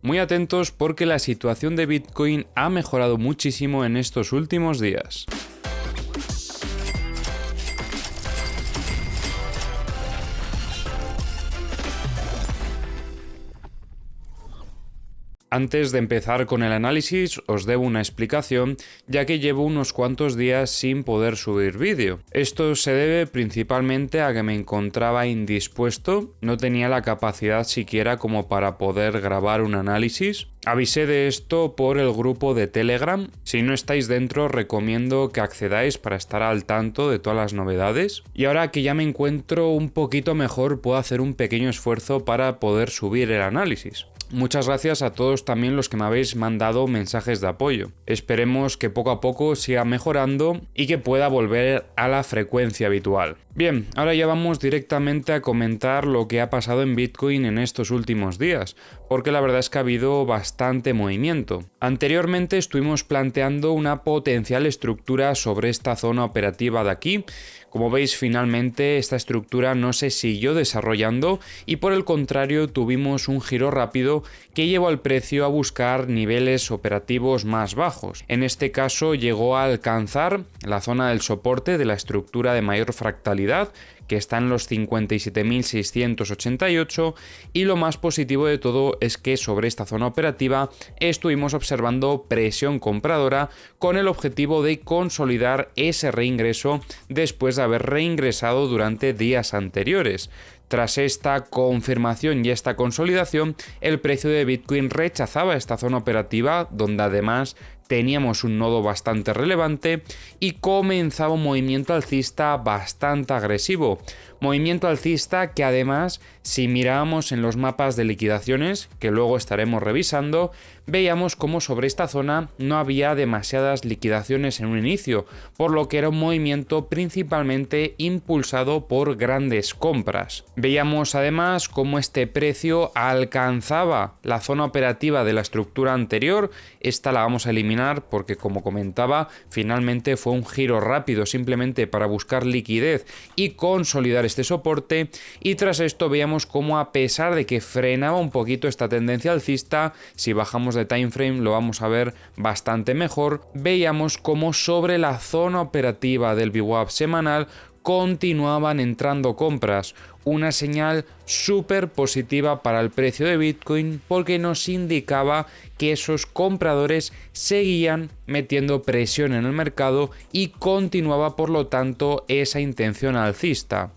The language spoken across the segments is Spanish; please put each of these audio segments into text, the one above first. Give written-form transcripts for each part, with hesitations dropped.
Muy atentos porque la situación de Bitcoin ha mejorado muchísimo en estos últimos días. Antes de empezar con el análisis, os debo una explicación, ya que llevo unos cuantos días sin poder subir vídeo. Esto se debe principalmente a que me encontraba indispuesto, no tenía la capacidad siquiera como para poder grabar un análisis. Avisé de esto por el grupo de Telegram. Si no estáis dentro, recomiendo que accedáis para estar al tanto de todas las novedades. Y ahora que ya me encuentro un poquito mejor, puedo hacer un pequeño esfuerzo para poder subir el análisis. Muchas gracias a todos también los que me habéis mandado mensajes de apoyo. Esperemos que poco a poco siga mejorando y que pueda volver a la frecuencia habitual. Bien, ahora ya vamos directamente a comentar lo que ha pasado en Bitcoin en estos últimos días, porque la verdad es que ha habido bastante movimiento. Anteriormente estuvimos planteando una potencial estructura sobre esta zona operativa de aquí. Como veis, finalmente esta estructura no se siguió desarrollando y por el contrario tuvimos un giro rápido que llevó al precio a buscar niveles operativos más bajos. En este caso llegó a alcanzar la zona del soporte de la estructura de mayor fractalidad, que está en los 57.688, y lo más positivo de todo es que sobre esta zona operativa estuvimos observando presión compradora con el objetivo de consolidar ese reingreso después de haber reingresado durante días anteriores. Tras esta confirmación y esta consolidación, el precio de Bitcoin rechazaba esta zona operativa, donde además teníamos un nodo bastante relevante y comenzaba un movimiento alcista bastante agresivo. Movimiento alcista que además, si mirábamos en los mapas de liquidaciones, que luego estaremos revisando, veíamos como sobre esta zona no había demasiadas liquidaciones en un inicio, por lo que era un movimiento principalmente impulsado por grandes compras. Veíamos además cómo este precio alcanzaba la zona operativa de la estructura anterior. Esta la vamos a eliminar porque, como comentaba, finalmente fue un giro rápido simplemente para buscar liquidez y consolidar este soporte, y tras esto veíamos cómo, a pesar de que frenaba un poquito esta tendencia alcista, si bajamos de time frame lo vamos a ver bastante mejor, veíamos cómo sobre la zona operativa del VWAP semanal continuaban entrando compras, una señal súper positiva para el precio de Bitcoin porque nos indicaba que esos compradores seguían metiendo presión en el mercado y continuaba por lo tanto esa intención alcista.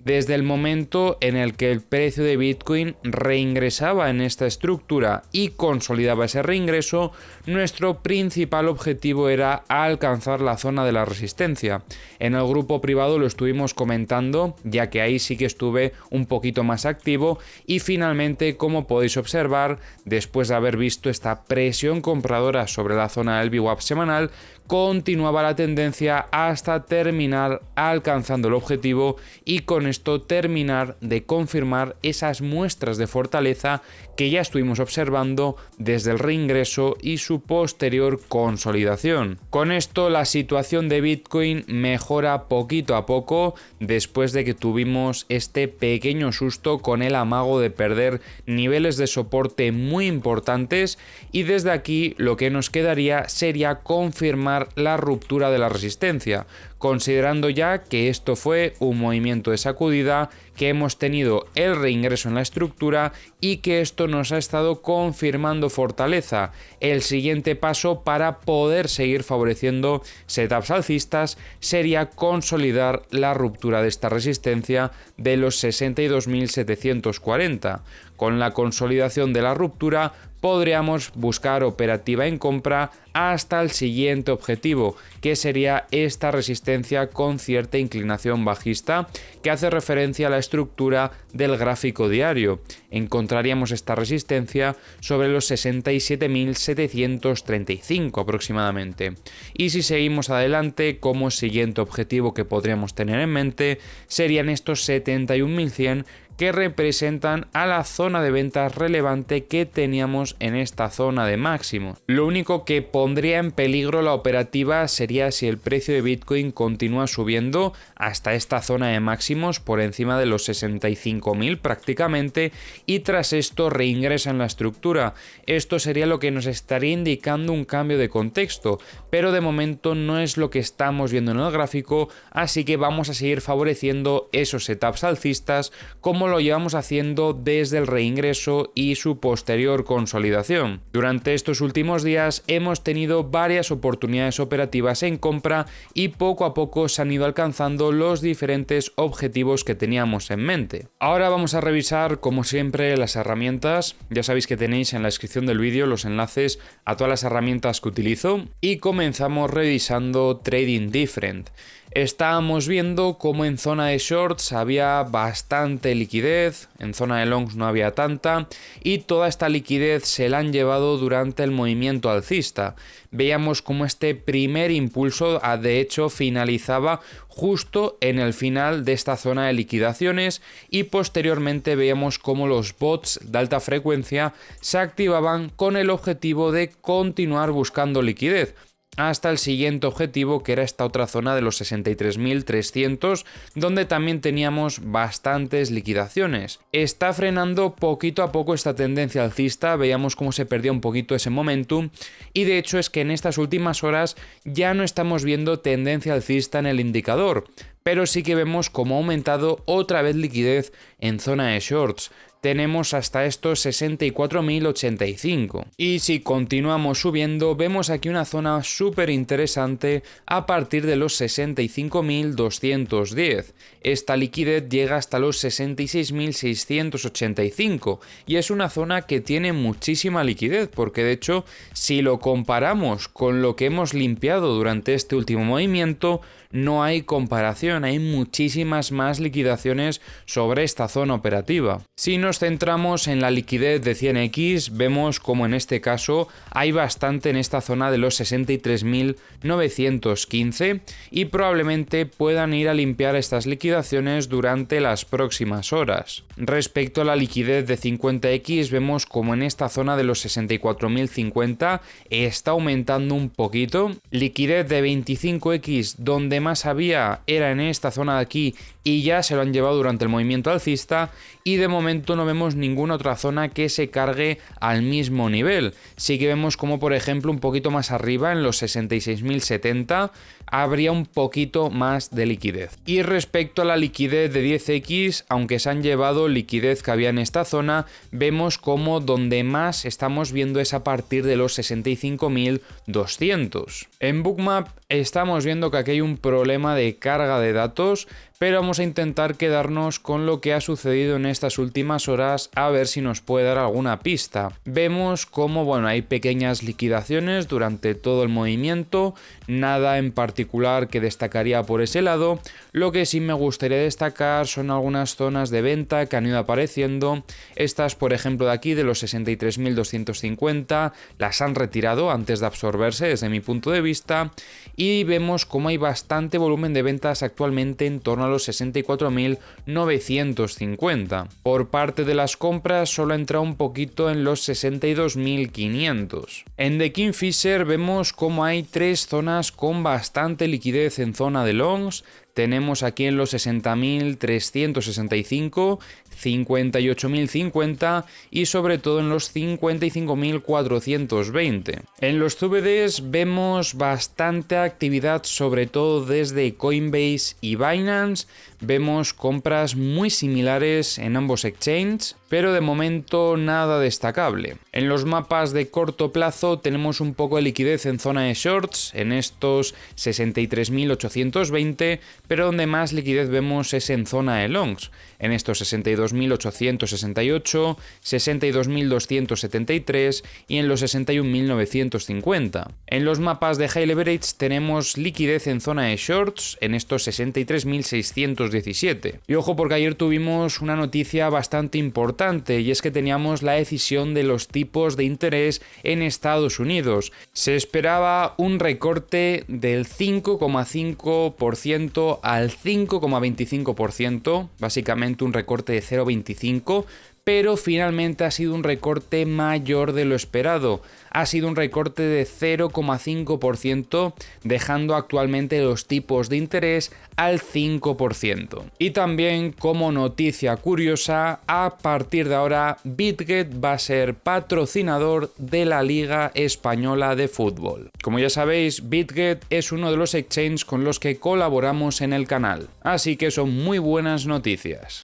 Desde el momento en el que el precio de Bitcoin reingresaba en esta estructura y consolidaba ese reingreso, nuestro principal objetivo era alcanzar la zona de la resistencia. En el grupo privado lo estuvimos comentando, ya que ahí sí que estuve un poquito más activo, y finalmente, como podéis observar, después de haber visto esta presión compradora sobre la zona del VWAP semanal, continuaba la tendencia hasta terminar alcanzando el objetivo y con esto terminar de confirmar esas muestras de fortaleza que ya estuvimos observando desde el reingreso y su posterior consolidación. Con esto la situación de Bitcoin mejora poquito a poco después de que tuvimos este pequeño susto con el amago de perder niveles de soporte muy importantes, y desde aquí lo que nos quedaría sería confirmar la ruptura de la resistencia, considerando ya que esto fue un movimiento de sacudida, que hemos tenido el reingreso en la estructura y que esto nos ha estado confirmando fortaleza. El siguiente paso para poder seguir favoreciendo setups alcistas sería consolidar la ruptura de esta resistencia de los 62.740. Con la consolidación de la ruptura podríamos buscar operativa en compra hasta el siguiente objetivo, que sería esta resistencia con cierta inclinación bajista, que hace referencia a la estructura del gráfico diario. Encontraríamos esta resistencia sobre los 67.735 aproximadamente. Y si seguimos adelante, como siguiente objetivo que podríamos tener en mente serían estos 71.100, que representan a la zona de ventas relevante que teníamos en esta zona de máximo. Lo único que pondría en peligro la operativa sería si el precio de Bitcoin continúa subiendo hasta esta zona de máximos por encima de los 65.000 prácticamente, y tras esto reingresa en la estructura. Esto sería lo que nos estaría indicando un cambio de contexto, pero de momento no es lo que estamos viendo en el gráfico, así que vamos a seguir favoreciendo esos setups alcistas como lo llevamos haciendo desde el reingreso y su posterior consolidación. Durante estos últimos días hemos tenido varias oportunidades operativas en compra y poco a poco se han ido alcanzando los diferentes objetivos que teníamos en mente. Ahora vamos a revisar, como siempre, las herramientas. Ya sabéis que tenéis en la descripción del vídeo los enlaces a todas las herramientas que utilizo, y comenzamos revisando Trading Different. Estábamos viendo cómo en zona de shorts había bastante liquidez, en zona de longs no había tanta, y toda esta liquidez se la han llevado durante el movimiento alcista. Veíamos cómo este primer impulso de hecho finalizaba justo en el final de esta zona de liquidaciones, y posteriormente veíamos cómo los bots de alta frecuencia se activaban con el objetivo de continuar buscando liquidez hasta el siguiente objetivo, que era esta otra zona de los 63.300, donde también teníamos bastantes liquidaciones. Está frenando poquito a poco esta tendencia alcista, veíamos cómo se perdió un poquito ese momentum, y de hecho es que en estas últimas horas ya no estamos viendo tendencia alcista en el indicador, pero sí que vemos cómo ha aumentado otra vez liquidez en zona de shorts. Tenemos hasta estos 64.085. Y si continuamos subiendo, vemos aquí una zona súper interesante a partir de los 65.210. Esta liquidez llega hasta los 66.685 y es una zona que tiene muchísima liquidez, porque de hecho, si lo comparamos con lo que hemos limpiado durante este último movimiento, no hay comparación, hay muchísimas más liquidaciones sobre esta zona operativa. Si nos centramos en la liquidez de 100x, vemos como en este caso hay bastante en esta zona de los 63.915 y probablemente puedan ir a limpiar estas liquidaciones durante las próximas horas. Respecto a la liquidez de 50x, vemos como en esta zona de los 64.050 está aumentando un poquito. Liquidez de 25x, donde más había era en esta zona de aquí y ya se lo han llevado durante el movimiento alcista, y de momento no vemos ninguna otra zona que se cargue al mismo nivel. Sí que vemos como por ejemplo un poquito más arriba en los 66.070 habría un poquito más de liquidez. Y respecto a la liquidez de 10x, aunque se han llevado liquidez que había en esta zona, vemos como donde más estamos viendo es a partir de los 65.200. En Bookmap estamos viendo que aquí hay un problema de carga de datos, pero vamos a intentar quedarnos con lo que ha sucedido en estas últimas horas a ver si nos puede dar alguna pista. Vemos como hay pequeñas liquidaciones durante todo el movimiento, nada en particular que destacaría por ese lado. Lo que sí me gustaría destacar son algunas zonas de venta que han ido apareciendo. Estas, por ejemplo, de aquí, de los 63.250, las han retirado antes de absorberse desde mi punto de vista, y vemos como hay bastante volumen de ventas actualmente en torno a los 64.950. Por parte de las compras solo ha entrado un poquito en los 62.500. En The Kingfisher vemos como hay tres zonas con bastante liquidez en zona de longs. Tenemos aquí en los 60.365, 58.050 y sobre todo en los 55.420. En los CBDs vemos bastante actividad, sobre todo desde Coinbase y Binance. Vemos compras muy similares en ambos exchanges, pero de momento nada destacable. En los mapas de corto plazo tenemos un poco de liquidez en zona de shorts, en estos 63.820, pero donde más liquidez vemos es en zona de longs, en estos 62.868, 62.273 y en los 61.950. En los mapas de high leverage tenemos liquidez en zona de shorts, en estos 63.610 1917. Y ojo, porque ayer tuvimos una noticia bastante importante, y es que teníamos la decisión de los tipos de interés en Estados Unidos. Se esperaba un recorte del 5,5% al 5,25%, básicamente un recorte de 0,25%, pero finalmente ha sido un recorte mayor de lo esperado. Ha sido un recorte de 0,5%, dejando actualmente los tipos de interés al 5%. Y también, como noticia curiosa, a partir de ahora Bitget va a ser patrocinador de la Liga Española de Fútbol. Como ya sabéis, Bitget es uno de los exchanges con los que colaboramos en el canal, así que son muy buenas noticias.